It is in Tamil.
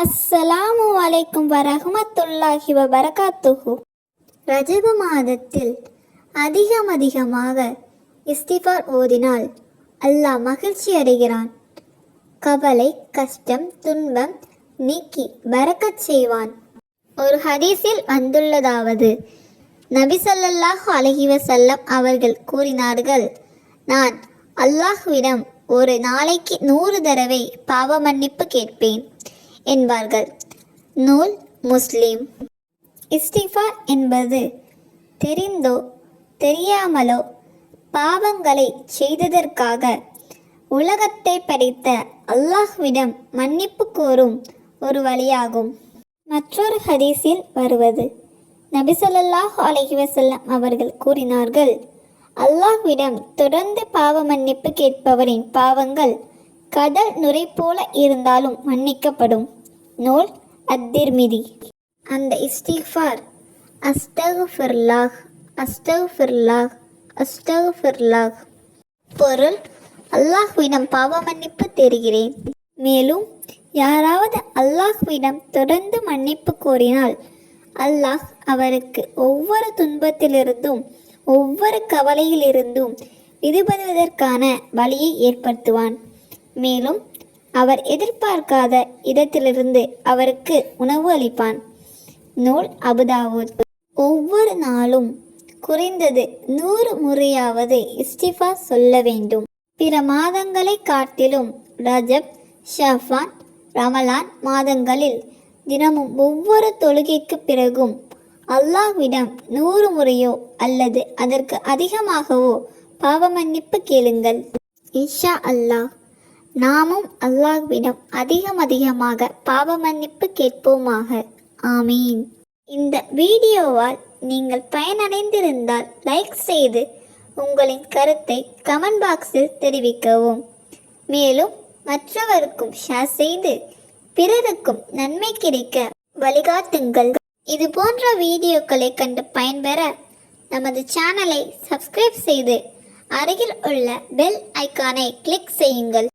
அஸ்ஸலாமு அலைக்கும் வரஹ்மத்துல்லாஹி வபரகாத்துஹு. ரஜப மாதத்தில் அதிகமாக இஸ்திஃபார் ஓதினால் அல்லாஹ் மகிழ்ச்சி அடைகிறான். கவலை, கஷ்டம், துன்பம் நீக்கி பரக்கத் செய்வான். ஒரு ஹதீஸில் வந்துள்ளதாவது, நபி ஸல்லல்லாஹு அலைஹி வஸல்லம் அவர்கள் கூறினார்கள், நான் அல்லாஹ்விடம் ஒரு நாளைக்கு 100 தடவை பாவ மன்னிப்பு கேட்பேன் என்பார்கள். நூல் முஸ்லிம். இஸ்திஃபார் என்பது தெரிந்தோ தெரியாமலோ பாவங்களை செய்ததற்காக உலகத்தை படைத்த அல்லாஹ்விடம் மன்னிப்பு கோரும் ஒரு வழியாகும். மற்றொரு ஹதீஸில் வருவது, நபி ஸல்லல்லாஹு அலைஹி வஸல்லம் அவர்கள் கூறினார்கள், அல்லாஹ்விடம் தொடர்ந்து பாவ மன்னிப்பு கேட்பவரின் பாவங்கள் கடல் நுரை போல இருந்தாலும் மன்னிக்கப்படும். நூல் அத்திர்மிதி. அந்த இஸ்திஃபார் அஸ்தக்ஃபிருல்லாஹ் அஸ்தக்ஃபிருல்லாஹ் அஸ்தக்ஃபிருல்லாஹ். பொருள், அல்லாஹ்விடம் பாவ மன்னிப்பு தெரிகிறேன். மேலும் யாராவது அல்லாஹ்விடம் தொடர்ந்து மன்னிப்பு கோரினால் அல்லாஹ் அவருக்கு ஒவ்வொரு துன்பத்திலிருந்தும் ஒவ்வொரு கவலையிலிருந்தும் விடுபடுவதற்கான வழியை ஏற்படுத்துவான். மேலும் அவர் எதிர்பார்க்காத இடத்திலிருந்து அவருக்கு உணவு அளிப்பான். நூல் அபுதாவூத். ஒவ்வொரு நாளும் குறைந்தது 100 முறையாவது இஸ்திஃபார் சொல்ல வேண்டும். பிற மாதங்களை காட்டிலும் ரஜப், ஷஃபான், ரமலான் மாதங்களில் தினமும் ஒவ்வொரு தொழுகைக்கு பிறகும் அல்லாஹ்விடம் 100 முறையோ அல்லது அதற்கு அதிகமாகவோ பாவ மன்னிப்பு கேளுங்கள். இன்ஷா அல்லாஹ் நாமும் அல்லாஹ்விடம் அதிகமாக பாவ மன்னிப்பு கேட்போமாக. ஆமீன். இந்த வீடியோவால் நீங்கள் பயனடைந்திருந்தால் லைக் செய்து உங்களின் கருத்தை கமெண்ட் பாக்ஸில் தெரிவிக்கவும். மேலும் மற்றவருக்கும் ஷேர் செய்து பிறருக்கும் நன்மை கிடைக்க வழிகாட்டுங்கள். இது போன்ற வீடியோக்களை கண்டு பயன்பெற நமது சேனலை சப்ஸ்கிரைப் செய்து அருகில் உள்ள பெல் ஐக்கானை கிளிக் செய்யுங்கள்.